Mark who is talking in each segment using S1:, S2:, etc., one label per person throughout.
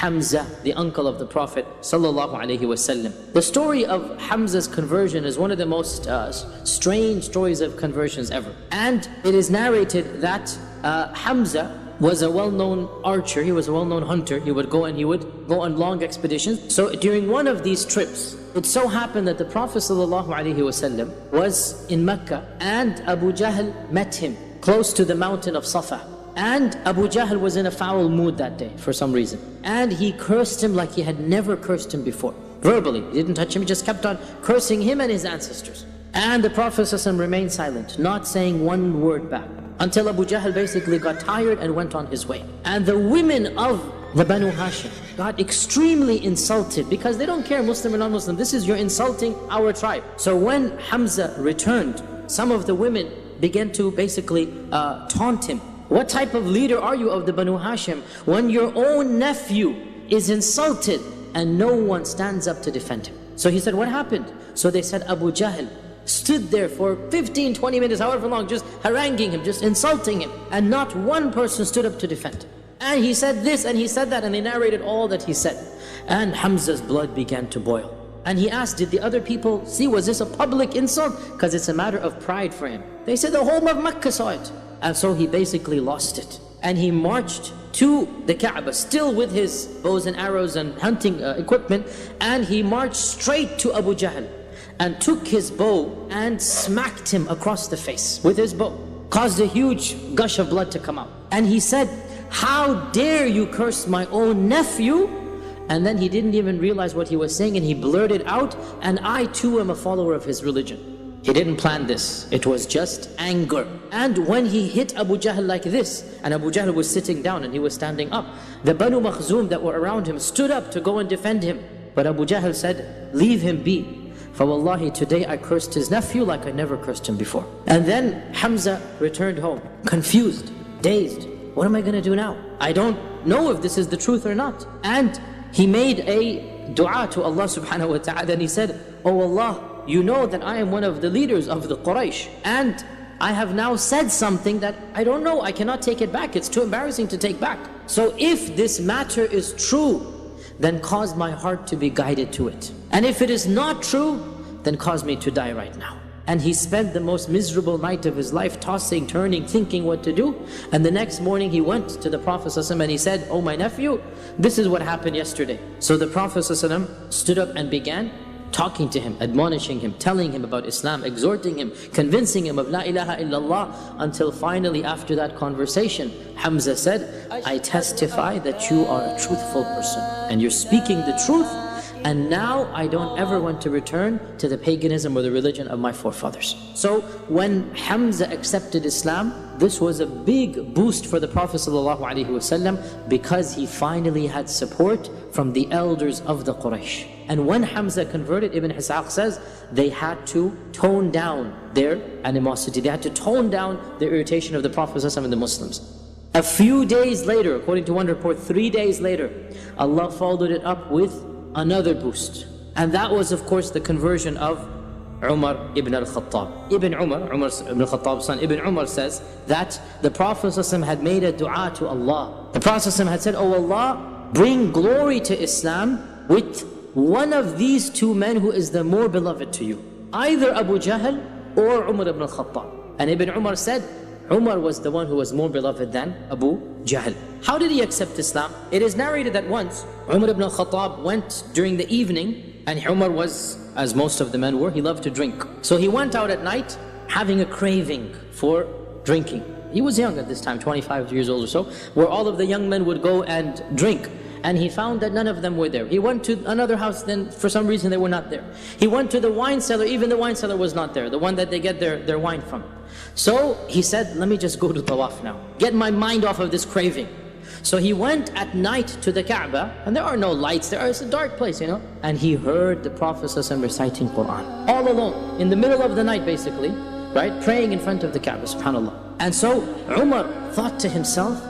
S1: Hamza, the uncle of the Prophet ﷺ. The story of Hamza's conversion is one of the most strange stories of conversions ever. And it is narrated that Hamza was a well-known archer, he was a well-known hunter. He would go on long expeditions. So during one of these trips, it so happened that the Prophet ﷺ was in Mecca, and Abu Jahl met him close to the mountain of Safa. And Abu Jahl was in a foul mood that day for some reason. And he cursed him like he had never cursed him before. Verbally, he didn't touch him, he just kept on cursing him and his ancestors. And the Prophet ﷺ remained silent, not saying one word back, until Abu Jahl basically got tired and went on his way. And the women of the Banu Hashim got extremely insulted, because they don't care Muslim or non-Muslim. This is, you're insulting our tribe. So when Hamza returned, some of the women began to basically taunt him. What type of leader are you of the Banu Hashim when your own nephew is insulted and no one stands up to defend him? So he said, what happened? So they said, Abu Jahl stood there for 15-20 minutes, however long, just haranguing him, just insulting him, and not one person stood up to defend him. And he said this and he said that, and they narrated all that he said. And Hamza's blood began to boil. And he asked, did the other people see, was this a public insult? Because it's a matter of pride for him. They said the whole of Mecca saw it. And so he basically lost it. And he marched to the Kaaba, still with his bows and arrows and hunting equipment. And he marched straight to Abu Jahl and took his bow and smacked him across the face with his bow. Caused a huge gush of blood to come out. And he said, how dare you curse my own nephew? And then he didn't even realize what he was saying, and he blurted out, and I too am a follower of his religion. He didn't plan this, it was just anger. And when he hit Abu Jahl like this, and Abu Jahl was sitting down and he was standing up, the Banu Makhzum that were around him stood up to go and defend him. But Abu Jahl said, leave him be. For wallahi, today I cursed his nephew like I never cursed him before. And then Hamza returned home, confused, dazed. What am I going to do now? I don't know if this is the truth or not. And he made a dua to Allah subhanahu wa ta'ala, and he said, oh Allah, you know that I am one of the leaders of the Quraysh, and I have now said something that I don't know, I cannot take it back, it's too embarrassing to take back. So if this matter is true, then cause my heart to be guided to it. And if it is not true, then cause me to die right now. And he spent the most miserable night of his life, tossing, turning, thinking what to do. And the next morning he went to the Prophet ﷺ and he said, oh my nephew, this is what happened yesterday. So the Prophet ﷺ stood up and began talking to him, admonishing him, telling him about Islam, exhorting him, convincing him of La ilaha illallah, until finally after that conversation, Hamza said, I testify that you are a truthful person and you're speaking the truth, and now I don't ever want to return to the paganism or the religion of my forefathers. So when Hamza accepted Islam, this was a big boost for the Prophet ﷺ, because he finally had support from the elders of the Quraysh. And when Hamza converted, Ibn Ishaq says, they had to tone down their animosity. They had to tone down the irritation of the Prophet ﷺ and the Muslims. A few days later, according to one report, 3 days later, Allah followed it up with another boost. And that was, of course, the conversion of Umar ibn Khattab. Umar ibn Khattab's son, Ibn Umar says that the Prophet ﷺ had made a dua to Allah. The Prophet ﷺ had said, oh Allah, bring glory to Islam with one of these two men who is the more beloved to you. Either Abu Jahl or Umar ibn Khattab. And Ibn Umar said, Umar was the one who was more beloved than Abu Jahl. How did he accept Islam? It is narrated that once Umar ibn Khattab went during the evening, and Umar was, as most of the men were, he loved to drink. So he went out at night having a craving for drinking. He was young at this time, 25 years old or so, where all of the young men would go and drink. And he found that none of them were there. He went to another house, then for some reason they were not there. He went to the wine cellar, even the wine cellar was not there, the one that they get their wine from. So he said, let me just go to Tawaf now, get my mind off of this craving. So he went at night to the Kaaba, and there are no lights there, it's a dark place, you know. And he heard the Prophet ﷺ reciting Quran, all alone, in the middle of the night basically, right, praying in front of the Kaaba, subhanAllah. And so Umar thought to himself,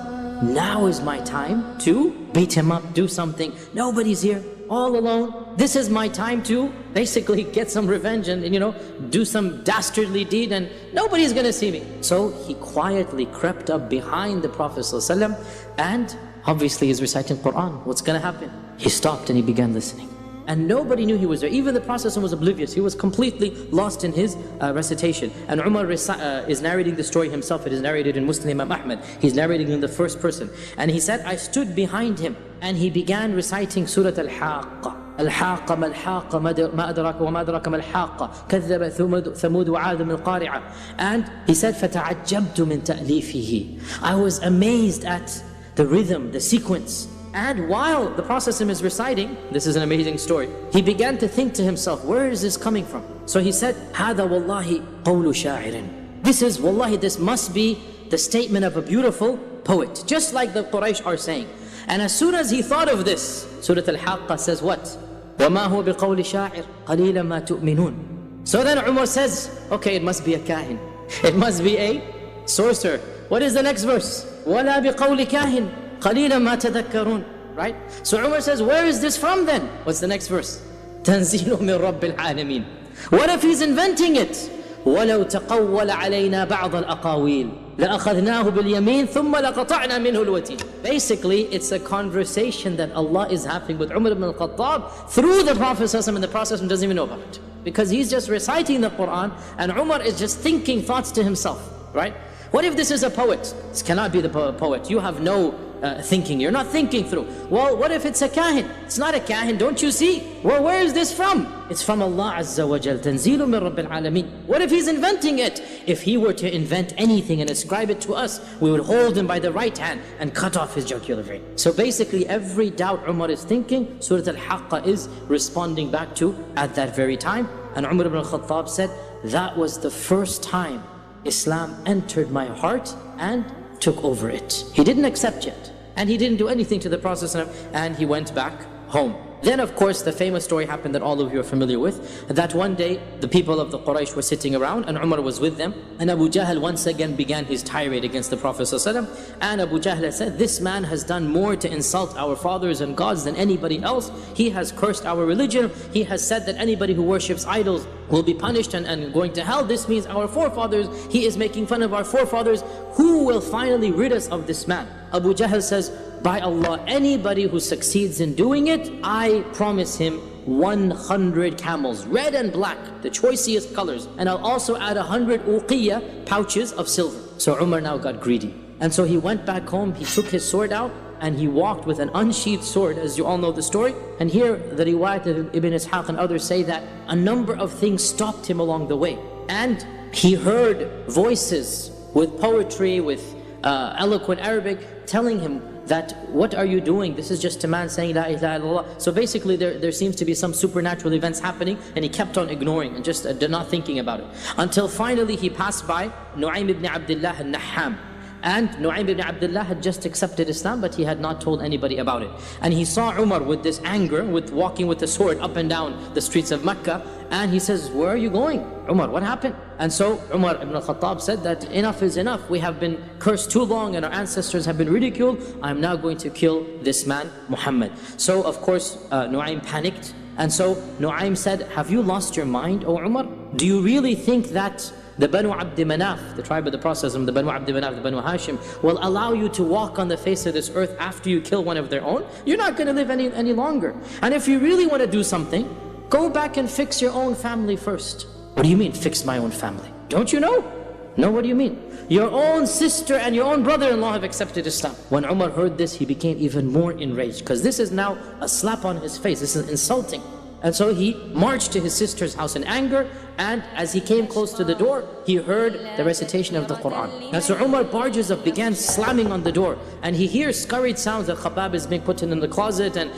S1: now is my time to beat him up, do something. Nobody's here, all alone. This is my time to basically get some revenge and, you know, do some dastardly deed, and nobody's gonna see me. So he quietly crept up behind the Prophet ﷺ and Obviously he's reciting Quran. What's going to happen? He stopped and he began listening. And nobody knew he was there. Even the Prophet was oblivious. He was completely lost in his recitation. And Umar is narrating the story himself. It is narrated in Muslim Imam Ahmad. He's narrating in the first person. And he said, I stood behind him and he began reciting Surah Al-Haqqa. الحاقة ما الحاقة ما أدراك وما أدراك ما الحاقة كذب ثمود وعاد من القارعة. And he said فتعجبت من تأليفه. I was amazed at the rhythm, the sequence. And while the Prophet is reciting, this is an amazing story, he began to think to himself, where is this coming from? So he said, هذا والله قول شاعر. This is, wallahi, this must be the statement of a beautiful poet, just like the Quraysh are saying. And as soon as he thought of this, Surah Al-Haqqa says what? وَمَا هُوَ بِقَوْلِ شَاعِرٍ قَلِيلًا مَا تُؤْمِنُونَ. So then Umar says, okay, it must be a kahin. It must be a sorcerer. What is the next verse? وَلَا بِقَوْلِ كَاهِنٍ قَلِيلًا مَا تَذَكَّرُونَ. Right? So Umar says, where is this from then? What's the next verse? تَنزِيلٌ مِّن رَبِّ الْعَالَمِينَ. What if he's inventing it? وَلَوْ تَقَوَّلَ عَلَيْنَا بَعْضَ الْأَقَاوِيلِ لَأَخَذْنَاهُ بِالْيَمِينِ ثُمَّ لَقَطَعْنَا مِنْهُ الْوَتِينَ. Basically, it's a conversation that Allah is having with Umar ibn Khattab through the Prophet ﷺ, and the Prophet doesn't even know about it. Because he's just reciting the Quran and Umar is just thinking thoughts to himself. Right? What if this is a poet? This cannot be the poet. You have no thinking. You're not thinking through. Well, what if it's a kahin? It's not a kahin, don't you see? Well, where is this from? It's from Allah Azza wa Jal. تَنزِيلٌ مِّن رَبِّ الْعَالَمِينَ. What if he's inventing it? If he were to invent anything and ascribe it to us, we would hold him by the right hand and cut off his jugular vein. So basically, every doubt Umar is thinking, Surah Al-Haqqa is responding back to at that very time. And Umar ibn Khattab said, that was the first time Islam entered my heart and took over it. He didn't accept yet. And he didn't do anything to the Prophet and he went back home. Then of course the famous story happened that all of you are familiar with, that one day the people of the Quraysh were sitting around and Umar was with them, and Abu Jahl once again began his tirade against the Prophet ﷺ. And Abu Jahl said, this man has done more to insult our fathers and gods than anybody else. He has cursed our religion. He has said that anybody who worships idols will be punished and going to hell. This means our forefathers. He is making fun of our forefathers. Who will finally rid us of this man? Abu Jahl says, by Allah, anybody who succeeds in doing it, I promise him 100 camels, red and black, the choicest colors. And I'll also add 100 uqiyya, pouches of silver. So Umar now got greedy. And so he went back home, he took his sword out, and he walked with an unsheathed sword, as you all know the story. And here, the riwayat of Ibn Ishaq and others say that a number of things stopped him along the way. And he heard voices with poetry, with eloquent Arabic, telling him that, what are you doing? This is just a man saying La ilaha illallah. So basically there seems to be some supernatural events happening, and he kept on ignoring and just not thinking about it. Until finally he passed by Umar ibn Abdullah al-Nahham. And Umar ibn Abdullah had just accepted Islam, but he had not told anybody about it. And he saw Umar with this anger, with walking with the sword up and down the streets of Mecca. And he says, where are you going? Umar, what happened? And so Umar ibn Khattab said that enough is enough. We have been cursed too long and our ancestors have been ridiculed. I'm now going to kill this man, Muhammad. So of course, Nu'aym panicked. And so Nu'aym said, have you lost your mind, O Umar? Do you really think that the Banu Abd Manaf, the tribe of the Prophet, the Banu Abd Manaf, the Banu Hashim, will allow you to walk on the face of this earth after you kill one of their own? You're not going to live any longer. And if you really want to do something, go back and fix your own family first. What do you mean, fix my own family? Don't you know? No, what do you mean? Your own sister and your own brother-in-law have accepted Islam. When Umar heard this, he became even more enraged, because this is now a slap on his face. This is insulting. And so he marched to his sister's house in anger, and as he came close to the door, he heard the recitation of the Quran. And so Umar barges up, began slamming on the door, and he hears scurried sounds that Khabbab is being put in the closet, and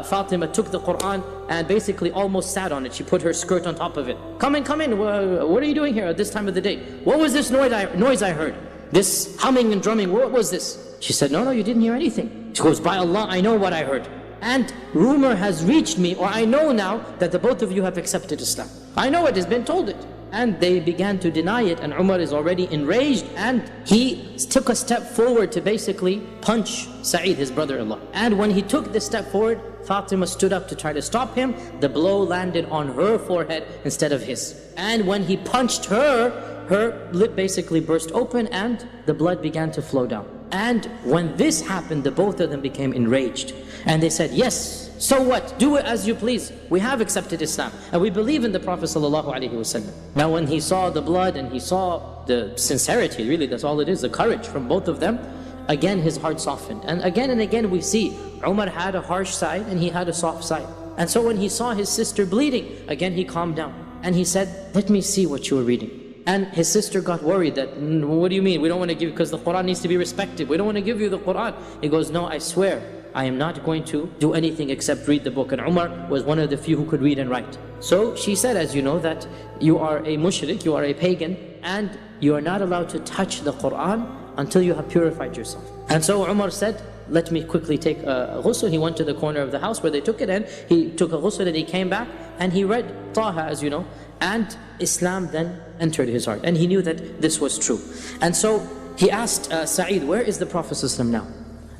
S1: Fatima took the Quran and basically almost sat on it. She put her skirt on top of it. Come in, what are you doing here at this time of the day? What was this noise I heard? This humming and drumming, what was this? She said, no, you didn't hear anything. She goes, by Allah, I know what I heard. And rumor has reached me, or I know now, that the both of you have accepted Islam. I know it has been told it. And they began to deny it, and Umar is already enraged, and he took a step forward to basically punch Sa'id, his brother-in-law. And when he took this step forward, Fatima stood up to try to stop him. The blow landed on her forehead instead of his. And when he punched her, her lip basically burst open and the blood began to flow down. And when this happened, the both of them became enraged. And they said, yes, so what? Do it as you please. We have accepted Islam and we believe in the Prophet ﷺ. Now when he saw the blood and he saw the sincerity, really that's all it is, the courage from both of them, again his heart softened. And again we see Umar had a harsh side and he had a soft side. And so when he saw his sister bleeding, again he calmed down. And he said, let me see what you were reading. And his sister got worried that, what do you mean? We don't want to give, because the Quran needs to be respected. We don't want to give you the Quran. He goes, no, I swear, I am not going to do anything except read the book. And Umar was one of the few who could read and write. So she said, as you know, that you are a mushrik, you are a pagan, and you are not allowed to touch the Quran until you have purified yourself. And so Umar said, let me quickly take a ghusl. He went to the corner of the house where they took it, and he took a ghusl and he came back and he read Taha, as you know, and Islam then entered his heart and he knew that this was true. And so he asked Sa'id, where is the Prophet ﷺ now?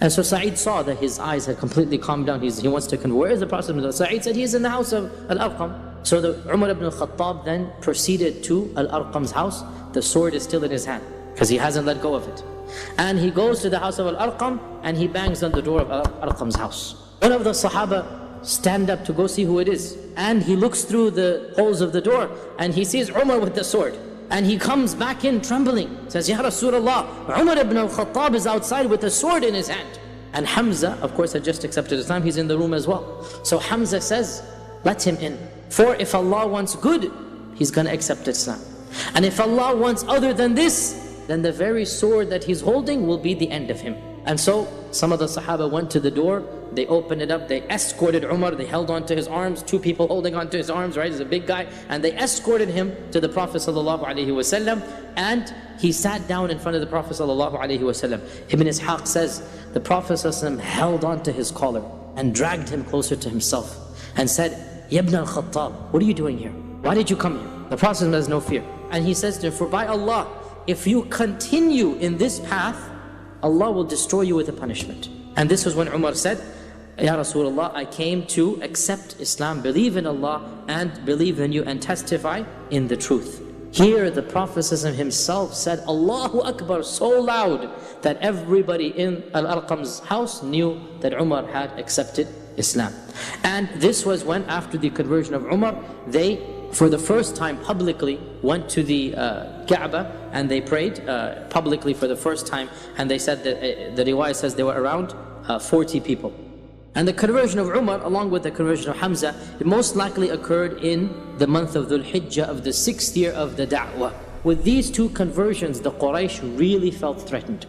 S1: And so Sa'id saw that his eyes had completely calmed down. He wants to convert. Where is the Prophet ﷺ? Sa'id said, he is in the house of Al-Arqam. So the Umar ibn Khattab then proceeded to Al-Arqam's house. The sword is still in his hand because he hasn't let go of it. And he goes to the house of Al-Arqam and he bangs on the door of Al-Arqam's house. One of the Sahaba stand up to go see who it is. And he looks through the holes of the door and he sees Umar with the sword. And he comes back in trembling, says, Ya Rasulullah, Umar ibn Khattab is outside with a sword in his hand. And Hamza, of course, had just accepted Islam, he's in the room as well. So Hamza says, let him in. For if Allah wants good, he's going to accept Islam. And if Allah wants other than this, then the very sword that he's holding will be the end of him. And so some of the Sahaba went to the door, they opened it up, they escorted Umar, they held onto his arms, two people holding onto his arms, right? He's a big guy, and they escorted him to the Prophet ﷺ, and he sat down in front of the Prophet ﷺ. Ibn Ishaq says, the Prophet ﷺ held onto his collar and dragged him closer to himself and said, Ya ibn al-Khattab, what are you doing here? Why did you come here? The Prophet has no fear. And he says to him, for by Allah, if you continue in this path, Allah will destroy you with a punishment. And this was when Umar said, Ya Rasulullah, I came to accept Islam, believe in Allah and believe in you and testify in the truth. Here the Prophet himself said, Allahu Akbar, so loud that everybody in Al-Arqam's house knew that Umar had accepted Islam. And this was when, after the conversion of Umar, they for the first time publicly went to the Kaaba and they prayed publicly for the first time, and they said that the riwayah says they were around 40 people. And the conversion of Umar, along with the conversion of Hamza, it most likely occurred in the month of Dhul Hijjah of the 6th year of the Da'wah. With these two conversions, the Quraysh really felt threatened.